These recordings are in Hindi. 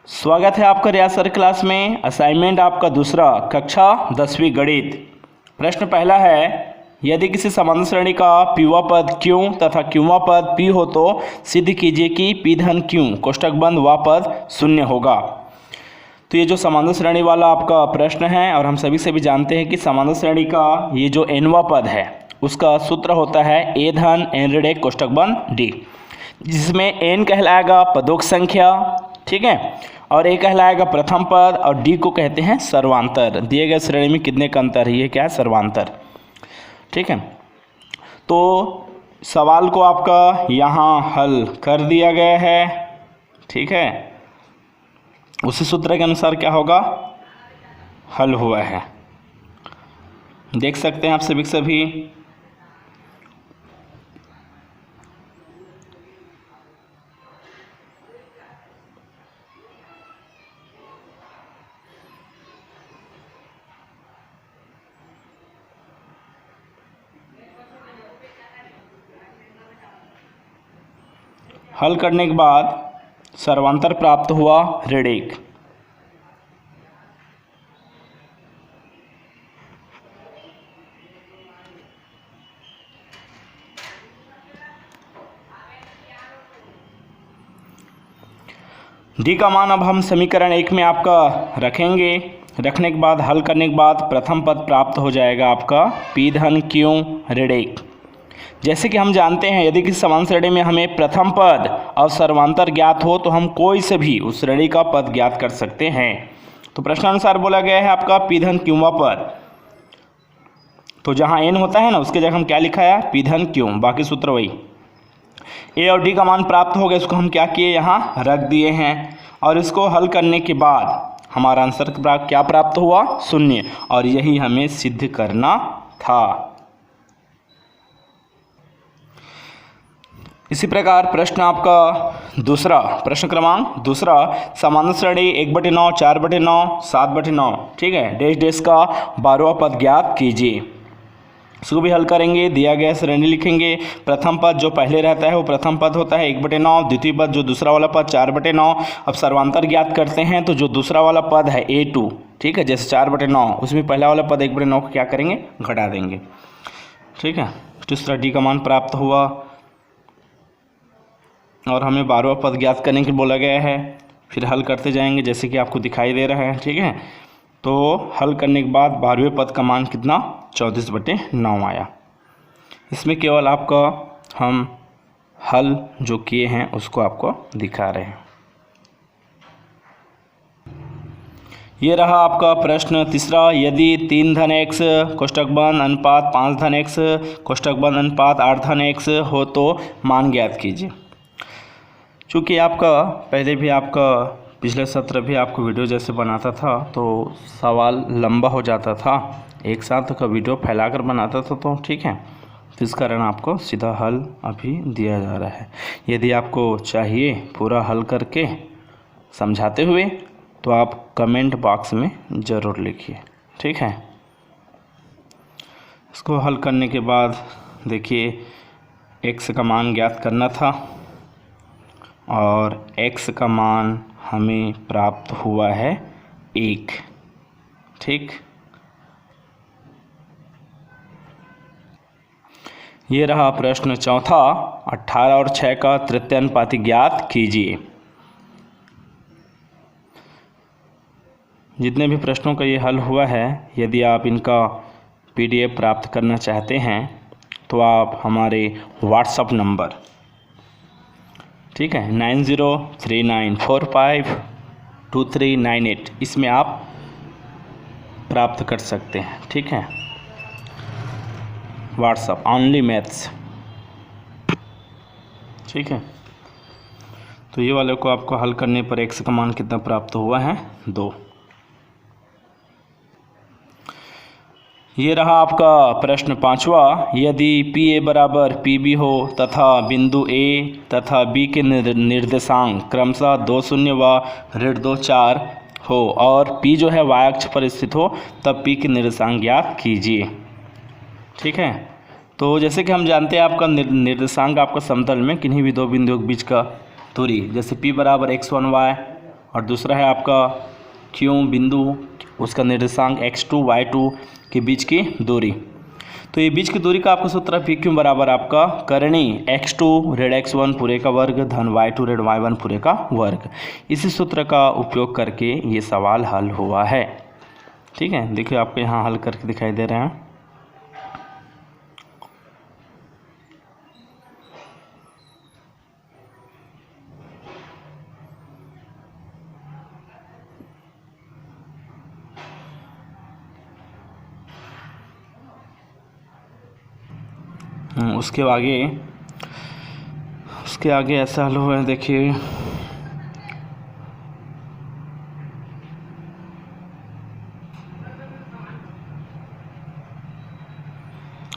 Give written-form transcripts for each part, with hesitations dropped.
स्वागत है आपका रियाज सर क्लास में। असाइनमेंट आपका दूसरा, कक्षा 10वीं गणित। प्रश्न पहला है, यदि किसी समांतर श्रेणी का पीवा पद क्यों तथा क्यूवा पद पी हो तो सिद्ध कीजिए कि पी धन क्यों कोष्टक बंद व पद शून्य होगा। तो ये जो समांतर श्रेणी वाला आपका प्रश्न है, और हम सभी से भी जानते हैं कि समांतर श्रेणी का ये जो एनवा पद है उसका सूत्र होता है ए धन एन ऋण एक कोष्टक बंद डी, जिसमें एन कहलाएगा पदों की संख्या, ठीक है, और ए कहलाएगा प्रथम पद, और डी को कहते हैं सर्वांतर। दिए गए श्रेणी में कितने का अंतर है, ये क्या है, सर्वांतर। ठीक है, तो सवाल को आपका यहाँ हल कर दिया गया है। ठीक है, उसी सूत्र के अनुसार क्या होगा, हल हुआ है। देख सकते हैं आप सभी के सभी। हल करने के बाद सर्वांतर प्राप्त हुआ ऋण एक। डी का मान अब हम समीकरण एक में आपका रखेंगे। रखने के बाद हल करने के बाद प्रथम पद प्राप्त हो जाएगा आपका पी धन क्यों ऋण एक। जैसे कि हम जानते हैं, यदि किसी समांतर श्रेणी में हमें प्रथम पद और सर्वांतर ज्ञात हो तो हम कोई से भी उस श्रेणी का पद ज्ञात कर सकते हैं। तो प्रश्नानुसार बोला गया है आपका पी धन क्यूवा पद, तो जहाँ एन होता है ना उसके जगह हम क्या लिखा है, पी धन क्यों, बाकी सूत्र वही। ए और डी का मान प्राप्त हो गया, इसको हम क्या किए, यहाँ रख दिए हैं, और इसको हल करने के बाद हमारा आंसर क्या प्राप्त हुआ, शून्य, और यही हमें सिद्ध करना था। इसी प्रकार प्रश्न आपका दूसरा, प्रश्न क्रमांक दूसरा, समांतर श्रेणी 1/9, 4/9, 7/9, ठीक है, डैश डैश का 12वां पद ज्ञात कीजिए। इसको भी हल करेंगे। दिया गया श्रेणी लिखेंगे। प्रथम पद जो पहले रहता है वो प्रथम पद होता है 1/9, द्वितीय पद जो दूसरा वाला पद 4/9। अब सर्वांतर ज्ञात करते हैं, तो जो दूसरा वाला पद है A2, ठीक है, जैसे 4/9, उसमें पहला वाला पद 1/9 को क्या करेंगे, घटा देंगे। ठीक है, तीसरा डी का मान प्राप्त हुआ, और हमें 12वां पद ज्ञात करने के बोला गया है। फिर हल करते जाएंगे जैसे कि आपको दिखाई दे रहा है। ठीक है, तो हल करने के बाद 12वें पद का मान कितना, 34/9 आया। इसमें केवल आपका हम हल जो किए हैं उसको आपको दिखा रहे हैं। ये रहा आपका प्रश्न तीसरा, यदि 3 धन x कोष्टक बंद अनुपात 5 धन x कोष्टक बंद अनुपात 8 धन x हो तो मान ज्ञात कीजिए। चूँकि आपका पहले भी आपका पिछले सत्र भी आपको वीडियो जैसे बनाता था तो सवाल लंबा हो जाता था, एक साथ का वीडियो फैलाकर बनाता था, तो ठीक है, तो इस कारण आपको सीधा हल अभी दिया जा रहा है। यदि आपको चाहिए पूरा हल करके समझाते हुए तो आप कमेंट बॉक्स में ज़रूर लिखिए। ठीक है, इसको हल करने के बाद देखिए x का मान ज्ञात करना था, और x का मान हमें प्राप्त हुआ है 1। ठीक, ये रहा प्रश्न चौथा, 18 और 6 का तृतीयानुपाती ज्ञात कीजिए। जितने भी प्रश्नों का ये हल हुआ है, यदि आप इनका PDF प्राप्त करना चाहते हैं तो आप हमारे व्हाट्सएप नंबर, ठीक है, 9039452398, इसमें आप प्राप्त कर सकते हैं। ठीक है, व्हाट्सएप ओनली मैथ्स। ठीक है, तो ये वाले को आपको हल करने पर x का मान कितना प्राप्त हुआ है, 2। ये रहा आपका प्रश्न पांचवा, यदि PA बराबर PB हो तथा बिंदु A तथा B के निर्देशांक क्रमशः 2 0 व ऋण 2 4 हो, और P जो है y अक्ष पर स्थित हो, तब P के निर्देशांक ज्ञात कीजिए। ठीक है, तो जैसे कि हम जानते हैं आपका निर्देशांक आपका समतल में किन्हीं भी दो बिंदुओं के बीच का दूरी, जैसे P बराबर x1 y और दूसरा है आपका Q बिंदु, उसका निर्देशांक x2 y2 के बीच की दूरी। तो ये बीच की दूरी का आपका सूत्र है PQ बराबर आपका करणी x2 ऋण x1 पूरे का वर्ग धन y2 ऋण y1 पूरे का वर्ग। इसी सूत्र का उपयोग करके ये सवाल हल हुआ है। ठीक है, देखिए आपको यहाँ हल करके दिखाई दे रहे हैं। उसके आगे ऐसा हल हुआ है, देखिए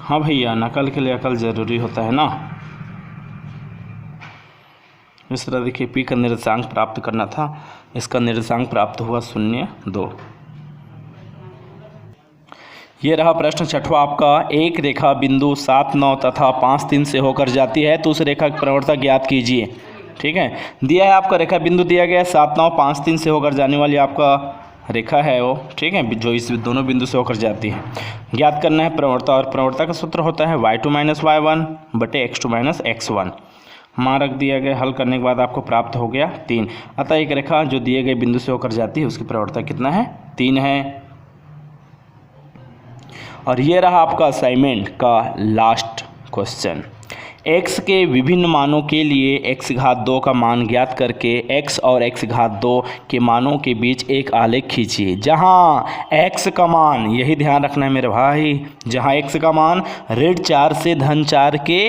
हाँ भैया, नकल के लिए अकल ज़रूरी होता है ना। इस तरह देखिए P का निर्देशांक प्राप्त करना था, इसका निर्देशांक प्राप्त हुआ 0, 2। ये रहा प्रश्न छठवां आपका। एक रेखा बिंदु 7, 9 तथा 5, 3 से होकर जाती है तो उस रेखा की प्रवणता ज्ञात कीजिए। ठीक है, दिया है आपका रेखा बिंदु दिया गया है 7, 9, 5, 3 से होकर जाने वाली आपका रेखा है वो। ठीक है, जो इस दोनों बिंदु से होकर जाती है। ज्ञात करना है प्रवणता, और प्रवणता का सूत्र होता है y2 - y1 बटे x2 - x1। मान रख दिया गया, हल करने के बाद आपको प्राप्त हो गया 3। अतः एक रेखा जो दिए गए बिंदु से होकर जाती है उसकी प्रवणता कितना है? 3 है। और ये रहा आपका असाइनमेंट का लास्ट क्वेश्चन। x के विभिन्न मानों के लिए x⁻2 का मान ज्ञात करके x और x⁻2 के मानों के बीच एक आलेख खींचिए जहां x का मान, यही ध्यान रखना है मेरे भाई, जहां x का मान ऋण 4 से धन 4 के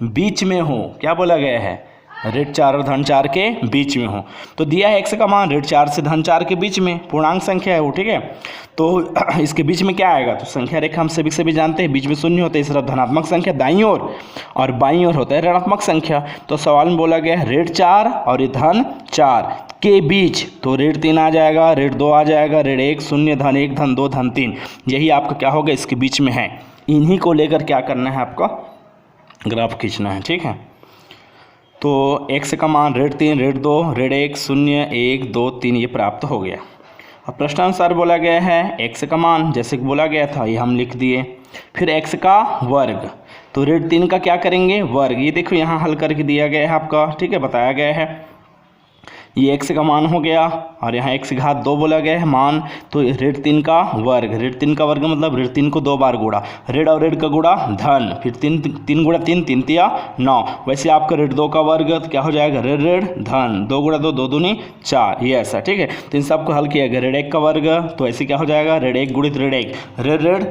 बीच में हो। क्या बोला गया है? ऋण 4 और धन 4 के बीच में हो। तो दिया है x का मान ऋण 4 से धन 4 के बीच में, पूर्णांक संख्या है वो। ठीक है, तो इसके बीच में क्या आएगा? तो संख्या रेखा हम सभी से भी जानते हैं, बीच में शून्य होता है, इस तरफ धनात्मक संख्या दाईं ओर और बाईं ओर होता है ऋणात्मक संख्या। तो सवाल में बोला गया है ऋण 4 और ये धन 4 के बीच, तो ऋण 3 आ जाएगा, ऋण 2 आ जाएगा, ऋण 1, 0, धन 1, धन 2, धन 3। यही आपका क्या होगा? इसके बीच में है। इन्हीं को लेकर क्या करना है? आपका ग्राफ खींचना है। ठीक है, तो x का मान ऋण 3, ऋण 2, ऋण 1, 0, 1, 2, 3 ये प्राप्त हो गया। अब प्रश्नानुसार बोला गया है x का मान जैसे कि बोला गया था ये हम लिख दिए। फिर x का वर्ग, तो ऋण 3 का क्या करेंगे? वर्ग। ये देखो यहाँ हल करके दिया गया है आपका। ठीक है, बताया गया है ये x का मान हो गया और यहाँ x⁻2 बोला गया है मान, तो ऋण 3 का वर्ग। ऋण 3 का वर्ग मतलब ऋण 3 को 2 बार गुणा, ऋण और ऋण का गुणा धन, फिर 3 गुणा 3, 3 तिया 9। वैसे आपका ऋण 2 का वर्ग तो क्या हो जाएगा? ऋण ऋण धन, 2 गुणा 2, 2 दूनी 4, ये ऐसा। ठीक है, तो इन सबको हल किया गया। ऋण 1 का वर्ग तो ऐसे क्या हो जाएगा? ऋण 1 गुणित ऋण 1, ऋण ऋण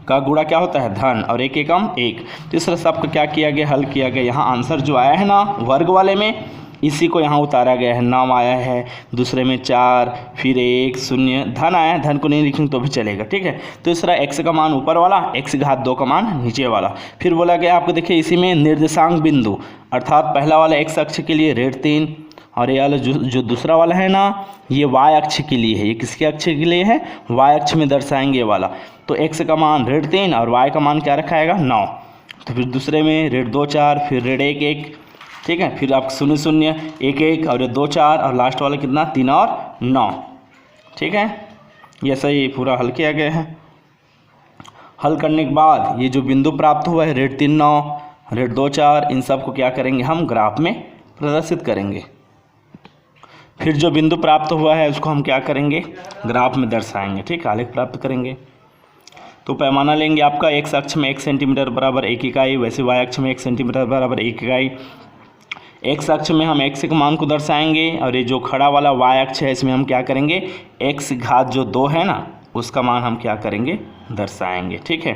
का गुणा क्या होता है? धन, और 1 एकम 1। तो इस तरह से आपका क्या किया गया? हल किया गया। यहाँ आंसर जो आया है ना वर्ग वाले में, इसी को यहाँ उतारा गया है। नाम आया है, दूसरे में 4, फिर 1, 0, धन आया है, धन को नहीं लिखेंगे तो भी चलेगा। ठीक है, तो इस तरह x का मान ऊपर वाला, x⁻2 का मान नीचे वाला। फिर बोला गया आपको देखिए इसी में निर्देशांक बिंदु, अर्थात पहला वाला x अक्ष के लिए ऋण 3 और ये वाला जो दूसरा वाला है ना ये y अक्ष के लिए है। ये किसके अक्ष के लिए है? y अक्ष में दर्शाएंगे ये वाला। तो x का मान ऋण 3 और y का मान क्या रखा आएगा? 9। तो फिर दूसरे में ऋण 2, 4, फिर ऋण 1, 1। ठीक है, फिर आप 0, 0, 1, 1 और 2, 4 और लास्ट वाला कितना? 3 और 9। ठीक है, ये सही पूरा हल किया गया है। हल करने के बाद ये जो बिंदु प्राप्त हुआ है ऋण 3, 9, ऋण 2, 4, इन सब को क्या करेंगे? हम ग्राफ में प्रदर्शित करेंगे। फिर जो बिंदु प्राप्त हुआ है उसको हम क्या करेंगे? ग्राफ में दर्शाएंगे। ठीक, आलेख प्राप्त करेंगे। तो पैमाना लेंगे आपका x अक्ष में 1 सेंटीमीटर बराबर 1 इकाई, वैसे y अक्ष में 1 सेंटीमीटर बराबर 1 इकाई। x अक्ष में हम x के मान को दर्शाएंगे और ये जो खड़ा वाला y अक्ष है इसमें हम क्या करेंगे? x⁻2 है ना उसका मान हम क्या करेंगे? दर्शाएंगे। ठीक है,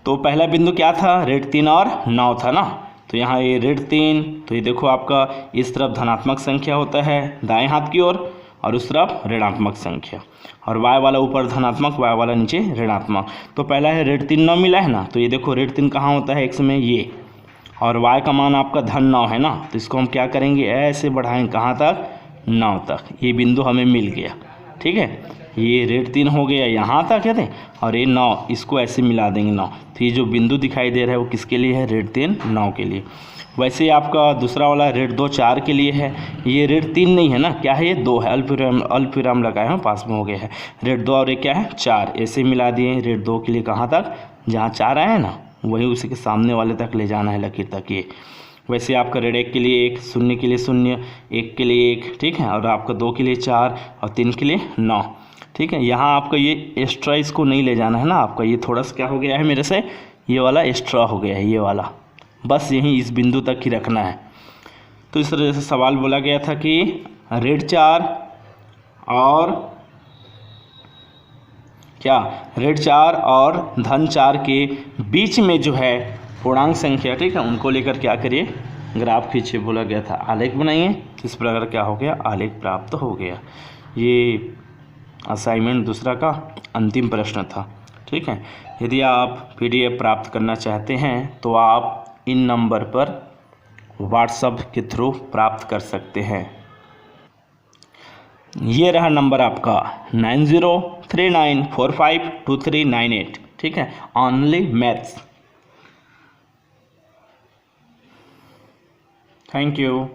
तो पहला बिंदु क्या था? ऋण 3 और 9 था ना। तो यहाँ ये ऋण 3, तो ये देखो आपका इस तरफ धनात्मक संख्या होता है दाएं हाथ की ओर और उस तरफ ऋणात्मक संख्या, और y वाला ऊपर धनात्मक, y वाला नीचे ऋणात्मक। तो पहला है ऋण 3, 9 मिला है ना, तो ये देखो ऋण 3 कहाँ होता है? x में ये, और y का मान आपका धन 9 है ना, तो इसको हम क्या करेंगे? ऐसे बढ़ाएंगे कहाँ तक? 9 तक। ये बिंदु हमें मिल गया। ठीक है, ये रेड 3 हो गया यहाँ तक है थे, और ये 9 इसको ऐसे मिला देंगे 9। तो ये जो बिंदु दिखाई दे रहा है वो किसके लिए है, रेड 3 9 के लिए। वैसे ही आपका दूसरा वाला रेड 2 4 के लिए है। ये रेड 3 नहीं है ना, क्या है, ये 2 है, अल्पविराम लगाए हैं, पास में हो गया है। रेड 2 और ये क्या है 4, ऐसे मिला दिए रेड 2 के लिए। कहाँ तक, जहाँ 4 आया है ना वहीं उसी के सामने वाले तक ले जाना है लकीर तक ये। वैसे आपका रेड 1 के लिए 1, 0 के लिए 0, 1 के लिए 1, ठीक है, और आपका 2 के लिए 4 और 3 के लिए 9, ठीक है। यहाँ आपका ये एक्स्ट्रा इसको नहीं ले जाना है ना, आपका ये थोड़ा सा क्या हो गया है मेरे से, ये वाला एक्स्ट्रा हो गया है, ये वाला बस यहीं इस बिंदु तक ही रखना है। तो इस तरह से सवाल बोला गया था कि रेड 4 और क्या, रेड 4 और धन 4 के बीच में जो है पूर्णांक संख्या, ठीक है, उनको लेकर क्या करिए, ग्राफ खींचिए बोला गया था, आलेख बनाइए। इस प्रकार क्या हो गया, आलेख प्राप्त हो गया। ये असाइनमेंट दूसरा का अंतिम प्रश्न था, ठीक है। यदि आप PDF प्राप्त करना चाहते हैं तो आप इन नंबर पर व्हाट्सएप के थ्रू प्राप्त कर सकते हैं। ये रहा नंबर आपका 9039452398, ठीक है, ओनली मैथ्स। Thank you.